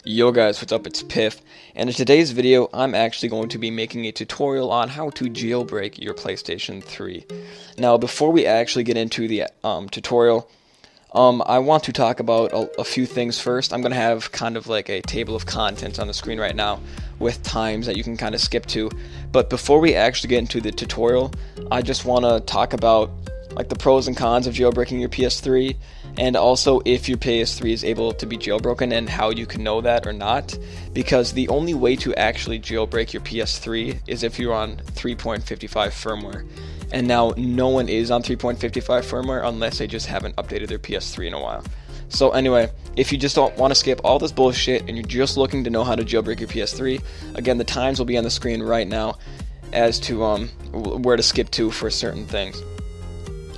Yo guys, what's up? It's Piff, and in today's video I'm actually going to be making a tutorial on how to jailbreak your PlayStation 3. Now before we actually get into the tutorial, I want to talk about a few things first. I'm going to have kind of like a table of contents on the screen right now with times that you can kind of skip to, but before we actually get into the tutorial, I just want to talk about like the pros and cons of jailbreaking your PS3, and also if your PS3 is able to be jailbroken and how you can know that or not, because the only way to actually jailbreak your PS3 is if you're on 3.55 firmware. And now no one is on 3.55 firmware unless they just haven't updated their PS3 in a while. So anyway, if you just don't want to skip all this bullshit and you're just looking to know how to jailbreak your PS3, again the times will be on the screen right now as to where to skip to for certain things.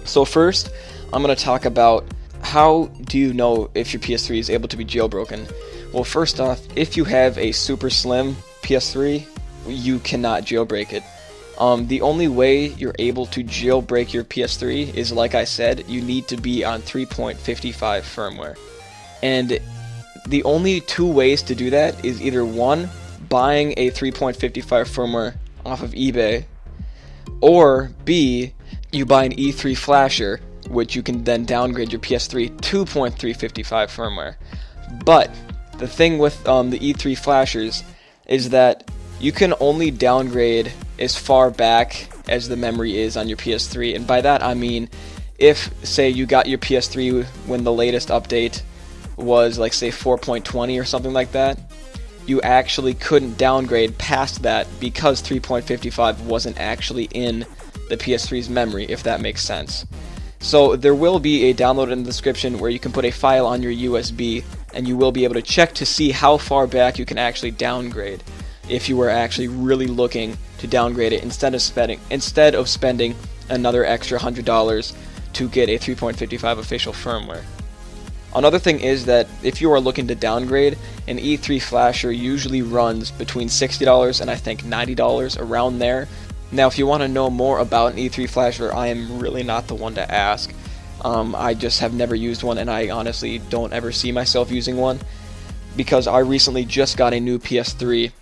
So first, I'm going to talk about how do you know if your PS3 is able to be jailbroken. Well, first off, if you have a super slim PS3, you cannot jailbreak it. The only way you're able to jailbreak your PS3 is, like I said, you need to be on 3.55 firmware. And the only two ways to do that is either one, buying a 3.55 firmware off of eBay, or B, you buy an E3 flasher, which you can then downgrade your PS3 to 2.355 firmware. But the thing with the E3 flashers is that you can only downgrade as far back as the memory is on your PS3, and by that I mean if, say, you got your PS3 when the latest update was like say 4.20 or something like that, you actually couldn't downgrade past that because 3.55 wasn't actually in the PS3's memory, if that makes sense. So there will be a download in the description where you can put a file on your USB and you will be able to check to see how far back you can actually downgrade if you were actually really looking to downgrade it instead of spending another extra $100 to get a 3.55 official firmware. Another thing is that if you are looking to downgrade, an E3 flasher usually runs between $60 and I think $90, around there. Now if you want to know more about an E3 flasher, I am really not the one to ask. I just have never used one, and I honestly don't ever see myself using one, because I recently just got a new PS3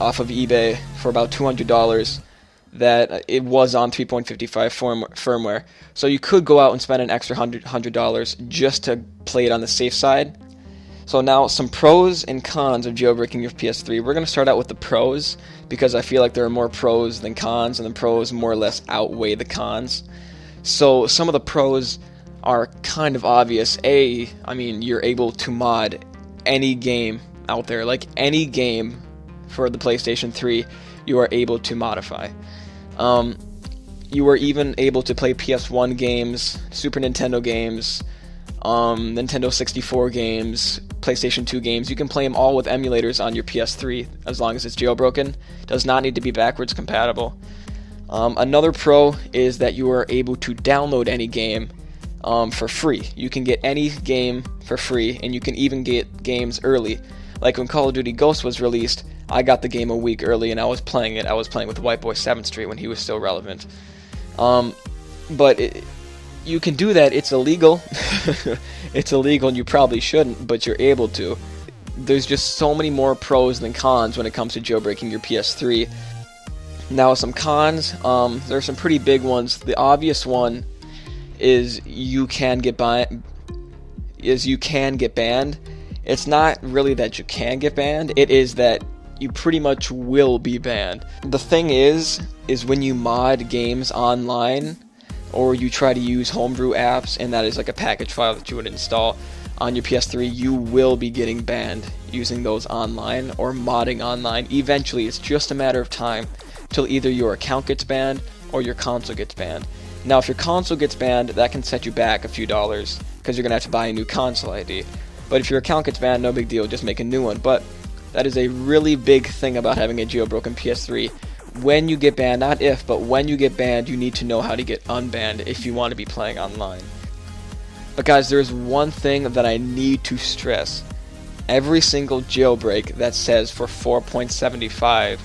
off of eBay for about $200 that it was on 3.55 firmware. So you could go out and spend an extra $100 just to play it on the safe side. So now some pros and cons of jailbreaking your PS3. We're going to start out with the pros because I feel like there are more pros than cons, and the pros more or less outweigh the cons. So some of the pros are kind of obvious. I mean, you're able to mod any game out there, like any game for the PlayStation 3, you are able to modify. You are even able to play PS1 games, Super Nintendo games, Nintendo 64 games, PlayStation 2 games. You can play them all with emulators on your PS3 as long as it's jailbroken. Does not need to be backwards compatible. Another pro is that you are able to download any game for free. You can get any game for free, and you can even get games early. Like when Call of Duty Ghosts was released, I got the game a week early and I was playing it. I was playing with White Boy 7th Street when he was still relevant. You can do that. It's illegal. It's illegal and you probably shouldn't, but you're able to. There's just so many more pros than cons when it comes to jailbreaking your PS3. Now some cons, there are some pretty big ones. The obvious one is you can get banned. It's not really that you can get banned, it is that you pretty much will be banned. The thing is when you mod games online, or you try to use homebrew apps, and that is like a package file that you would install on your PS3, you will be getting banned using those online or modding online. Eventually, it's just a matter of time till either your account gets banned or your console gets banned. Now, if your console gets banned, that can set you back a few dollars because you're going to have to buy a new console ID. But if your account gets banned, no big deal, just make a new one. But that is a really big thing about having a jailbroken PS3. When you get banned, not if, but when you get banned, you need to know how to get unbanned if you want to be playing online. But guys, there's one thing that I need to stress. Every single jailbreak that says for 4.75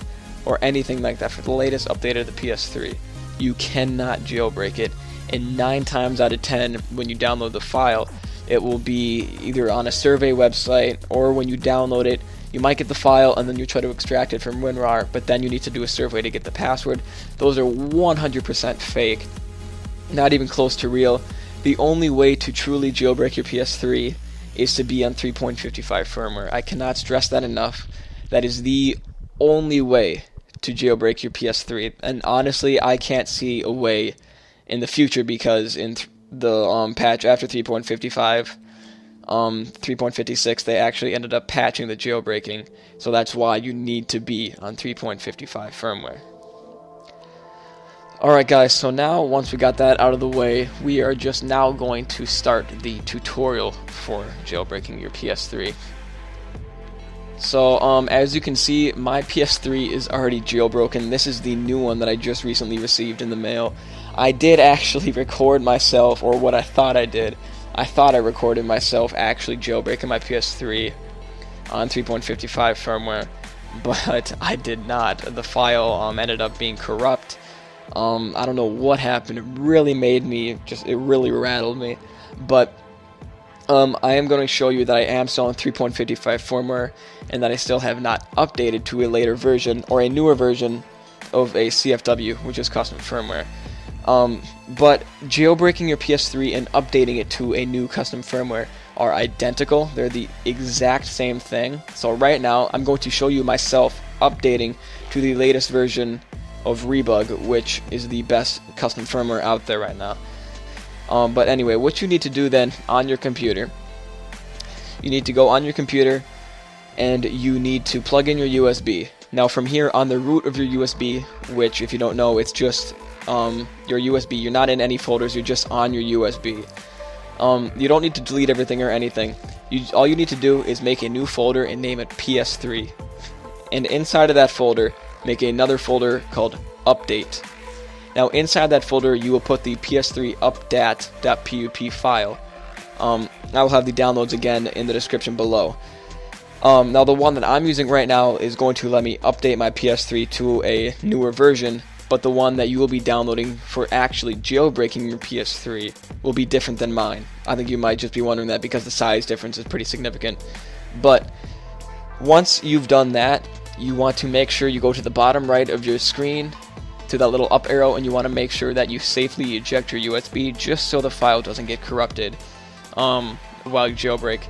or anything like that for the latest update of the PS3, you cannot jailbreak it. And 9 times out of 10, when you download the file, it will be either on a survey website, or when you download it, You might get the file and then you try to extract it from WinRAR, but then you need to do a survey to get the password. Those are 100% fake, not even close to real. The only way to truly jailbreak your PS3 is to be on 3.55 firmware. I cannot stress that enough. That is the only way to jailbreak your PS3, and honestly, I can't see a way in the future, because in the patch after 3.55, 3.56, they actually ended up patching the jailbreaking, so that's why you need to be on 3.55 firmware. Alright guys, so now once we got that out of the way, we are just now going to start the tutorial for jailbreaking your PS3. So as you can see, my PS3 is already jailbroken. This is the new one that I just recently received in the mail. I did actually record myself, or what I thought I did. I thought I recorded myself actually jailbreaking my PS3 on 3.55 firmware, but I did not. The file ended up being corrupt. I don't know what happened. It really made me, it really rattled me. But I am going to show you that I am still on 3.55 firmware, and that I still have not updated to a later version, or a newer version of a CFW, which is custom firmware. But jailbreaking your PS3 and updating it to a new custom firmware are identical. They're the exact same thing. So right now, I'm going to show you myself updating to the latest version of Rebug, which is the best custom firmware out there right now. But anyway, what you need to do then on your computer, you need to go on your computer and you need to plug in your USB. Now from here, on the root of your USB, which if you don't know, it's just your USB, you're not in any folders, you're just on your USB. You don't need to delete everything or anything. All you need to do is make a new folder and name it PS3. And inside of that folder, make another folder called Update. Now inside that folder, you will put the PS3 updat.pup file. I will have the downloads again in the description below. Now the one that I'm using right now is going to let me update my PS3 to a newer version, but the one that you will be downloading for actually jailbreaking your PS3 will be different than mine. I think you might just be wondering that because the size difference is pretty significant. But once you've done that, you want to make sure you go to the bottom right of your screen to that little up arrow, and you want to make sure that you safely eject your USB just so the file doesn't get corrupted while you jailbreak.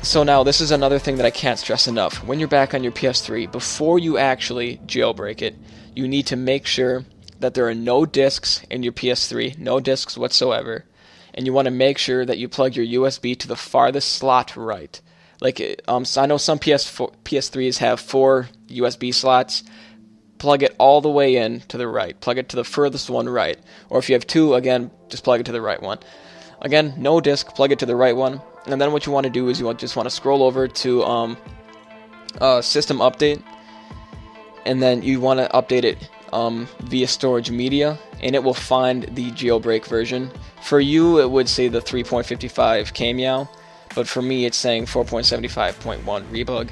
So now this is another thing that I can't stress enough. When you're back on your PS3, before you actually jailbreak it, you need to make sure that there are no disks in your PS3, no disks whatsoever, and you want to make sure that you plug your USB to the farthest slot right. Like, so I know some PS3s have 4 USB slots. Plug it all the way in to the right. Plug it to the furthest one right. Or if you have 2, again, just plug it to the right one. Again, no disk, plug it to the right one. And then what you want to do is you just want to scroll over to System Update. And then you want to update it via Storage Media. And it will find the jailbreak version. For you, it would say the 3.55 kmeow. But for me, it's saying 4.75.1 Rebug,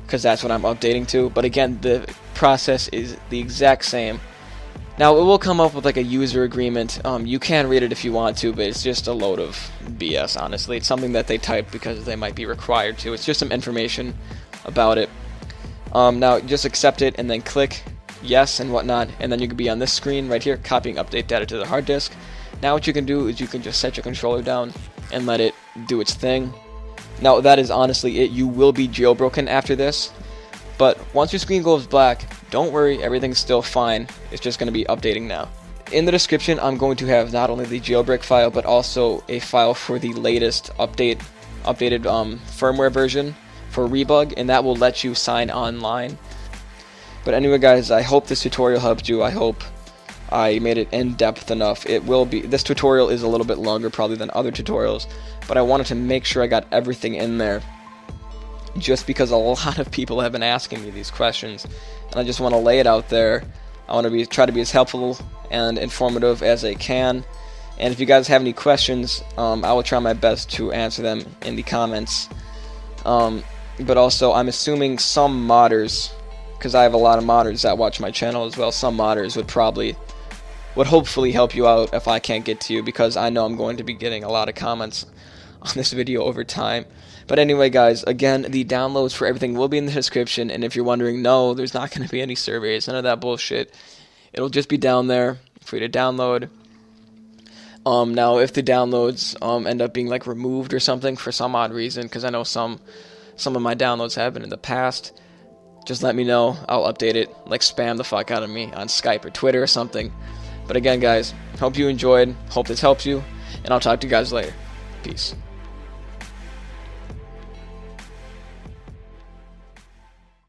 because that's what I'm updating to. But again, the process is the exact same. Now, it will come up with like a user agreement. You can read it if you want to, but it's just a load of BS, honestly. It's something that they type because they might be required to. It's just some information about it. Now, just accept it and then click yes and whatnot, and then you can be on this screen right here, copying update data to the hard disk. Now what you can do is you can just set your controller down and let it do its thing. Now that is honestly it. You will be jailbroken after this, but once your screen goes black, don't worry, everything's still fine. It's just going to be updating now. In the description, I'm going to have not only the jailbreak file, but also a file for the latest updated firmware version for Rebug, and that will let you sign online. But anyway, guys, I hope this tutorial helped you. I hope I made it in-depth enough. This tutorial is a little bit longer probably than other tutorials, but I wanted to make sure I got everything in there just because a lot of people have been asking me these questions, and I just want to lay it out there. I want to try to be as helpful and informative as I can, and if you guys have any questions, I will try my best to answer them in the comments. But also, I'm assuming some modders, because I have a lot of modders that watch my channel as well, some modders would hopefully help you out if I can't get to you, because I know I'm going to be getting a lot of comments on this video over time. But anyway, guys, again, the downloads for everything will be in the description, and if you're wondering, no, there's not going to be any surveys, none of that bullshit. It'll just be down there for you to download. Now, if the downloads end up being like removed or something for some odd reason, because I know some of my downloads have been in the past, just let me know. I'll update it, like spam the fuck out of me on Skype or Twitter or something. But again, guys, hope you enjoyed, hope this helps you, and I'll talk to you guys later. Peace.